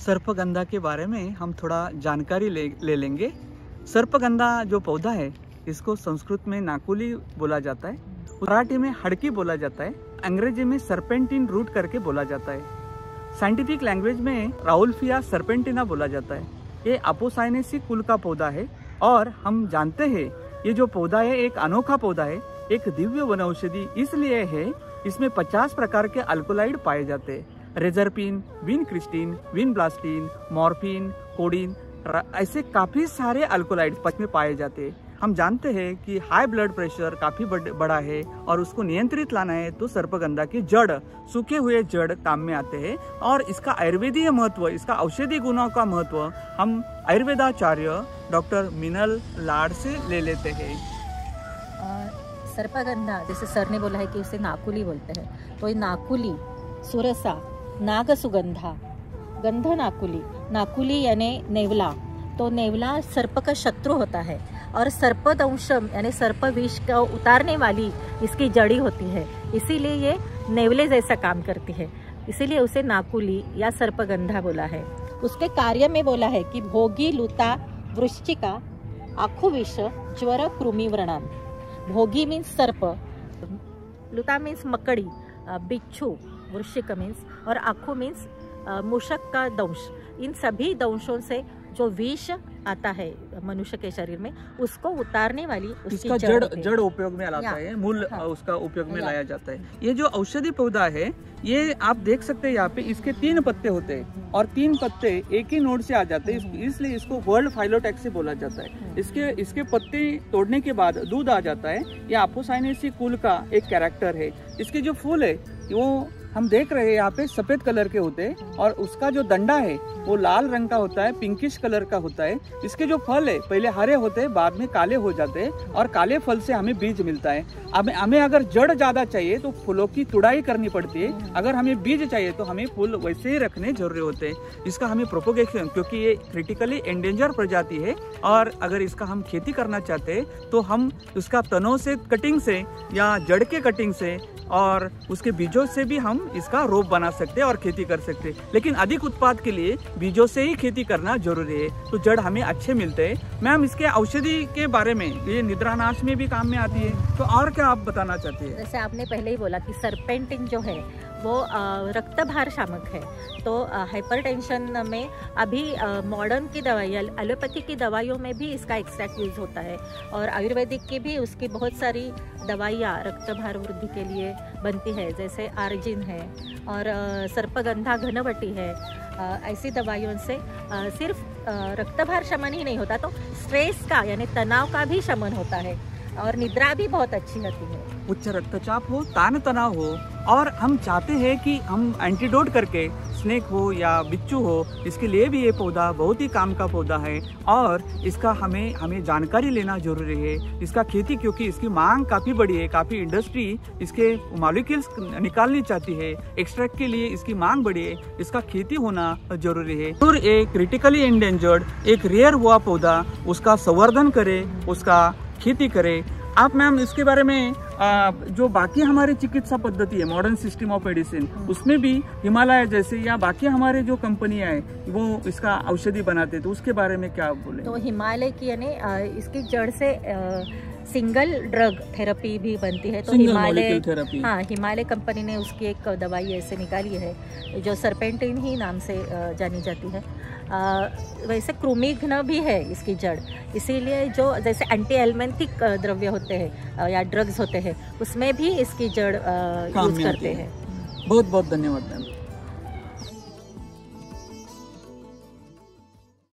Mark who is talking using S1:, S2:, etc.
S1: सर्पगंधा के बारे में हम थोड़ा जानकारी ले लेंगे। सर्पगंधा जो पौधा है, इसको संस्कृत में नाकुली बोला जाता है, मराठी में हड़की बोला जाता है, अंग्रेजी में सर्पेंटिन रूट करके बोला जाता है, साइंटिफिक लैंग्वेज में राउल्फिया सर्पेंटिना बोला जाता है। ये अपोसाइनेसी कुल का पौधा है और हम जानते हैं ये जो पौधा है एक अनोखा पौधा है, एक दिव्य वनौषधि इसलिए है इसमें 50 प्रकार के अल्कोलाइड पाए जाते हैं। रेजरपिन, विनक्रिस्टिन, विनब्लास्टिन, मॉर्फिन, कोडीन, ऐसे काफ़ी सारे अल्कोलाइड में पाए जाते हैं। हम जानते हैं कि हाई ब्लड प्रेशर काफ़ी बड़ा है और उसको नियंत्रित लाना है तो सर्पगंधा की जड़, सूखे हुए जड़ काम में आते हैं। और इसका आयुर्वेदीय महत्व, इसका औषधि गुणों का महत्व हम आयुर्वेदाचार्य डॉक्टर मिनल लाड से ले लेते हैं।
S2: सर्पगंधा, जैसे सर ने बोला है कि उसे नाकुली बोलते हैं, तो ये नाकुली, सुरसा, नागसुगंधा, गंध नाकुली, नाकुली यानी नेवला, तो नेवला सर्प का शत्रु होता है और सर्पदंशम यानी सर्प विष का उतारने वाली इसकी जड़ी होती है, इसीलिए ये नेवले जैसा काम करती है, इसीलिए उसे नाकुली या सर्पगंधा बोला है। उसके कार्य में बोला है कि भोगी, लुता, वृश्चिका, आखुविष, ज्वर, कृमि, व्रणान। भोगी मीन्स सर्प, लुता मीन्स मकड़ी, बिच्छू, वृश्चिक मीन्स, और आखू मीन्स मूषक का दंश। इन सभी दंशों से जो विष आता है मनुष्य के शरीर में, उसको उतारने वाली उसकी
S1: जड़ उपयोग में लाता है, मूल उसका उपयोग में लाया जाता है। ये जो औषधि पौधा है, ये आप देख सकते हैं यहाँ पे इसके 3 पत्ते होते हैं और 3 पत्ते एक ही नोड से आ जाते हैं, इसलिए इसको वर्ल्ड फाइलोटैक्सी बोला जाता है। इसके पत्ते तोड़ने के बाद दूध आ जाता है। ये अपोसाइनेसी कुल का एक कैरेक्टर है। इसके जो फूल है वो हम देख रहे हैं यहाँ पे सफेद कलर के होते हैं और उसका जो डंडा है वो लाल रंग का होता है, पिंकिश कलर का होता है। इसके जो फल है पहले हरे होते हैं, बाद में काले हो जाते हैं और काले फल से हमें बीज मिलता है। हमें अगर जड़ ज्यादा चाहिए तो फूलों की तुड़ाई करनी पड़ती है, अगर हमें बीज चाहिए तो हमें फूल वैसे ही रखने जरूरी होते हैं। इसका हमें प्रोपोगेशन, क्योंकि ये क्रिटिकली एंडेंजर प्रजाति है और अगर इसका हम खेती करना चाहते हैं तो हम उसका तनों से कटिंग से या जड़ के कटिंग से और उसके बीजों से भी हम इसका रोप बना सकते हैं और खेती कर सकते हैं। लेकिन अधिक उत्पाद के लिए बीजों से ही खेती करना जरूरी है, तो जड़ हमें अच्छे मिलते हैं। मैम, इसके औषधि के बारे में, ये निद्रानाश में भी काम में आती है, तो और क्या आप बताना चाहते हैं?
S2: जैसे आपने पहले ही बोला कि सर्पेंटिन जो है वो रक्तभार शामक है, तो हाइपरटेंशन में अभी मॉडर्न की दवाई, एलोपैथी की दवाइयों में भी इसका एक्सट्रैक्ट यूज होता है और आयुर्वेदिक की भी उसकी बहुत सारी दवाइयाँ रक्तभार वृद्धि के लिए बनती है, जैसे आर्जिन है और सर्पगंधा घनवटी है। ऐसी दवाइयों से सिर्फ रक्तभार शमन ही नहीं होता, तो स्ट्रेस का यानी तनाव का भी शमन होता है और निद्रा भी बहुत अच्छी होती है।
S1: उच्च रक्तचाप हो, तान तनाव हो, और हम चाहते हैं कि हम एंटीडोट करके, स्नेक हो या बिच्छू हो, इसके लिए भी ये पौधा बहुत ही काम का पौधा है और इसका हमें जानकारी लेना जरूरी है। इसका खेती, क्योंकि इसकी मांग काफ़ी बड़ी है, काफ़ी इंडस्ट्री इसके मॉलिक्यूल्स निकालनी चाहती है, एक्सट्रैक्ट के लिए इसकी मांग बड़ी है, इसका खेती होना जरूरी है। और एक क्रिटिकली एंडेंजर्ड, एक रेयर हुआ पौधा, उसका संवर्धन करे, उसका खेती करे। आप मैम इसके बारे में जो बाकी हमारी चिकित्सा पद्धति है, मॉडर्न सिस्टम ऑफ मेडिसिन, उसमें भी हिमालय जैसे या बाकी हमारे जो कंपनियां हैं वो इसका औषधि बनाते हैं, तो उसके बारे में क्या बोले?
S2: तो हिमालय की यानी इसकी जड़ से सिंगल ड्रग थेरेपी भी बनती है, तो हिमालय कंपनी ने उसकी एक दवाई ऐसे निकाली है जो सर्पेंटिन ही नाम से जानी जाती है। वैसे कृमिघ्न भी है इसकी जड़, इसीलिए जो जैसे एंटी एल्मेंथिक द्रव्य होते हैं या ड्रग्स होते हैं उसमें भी इसकी जड़ यूज करते हैं।
S1: बहुत बहुत धन्यवाद मैम।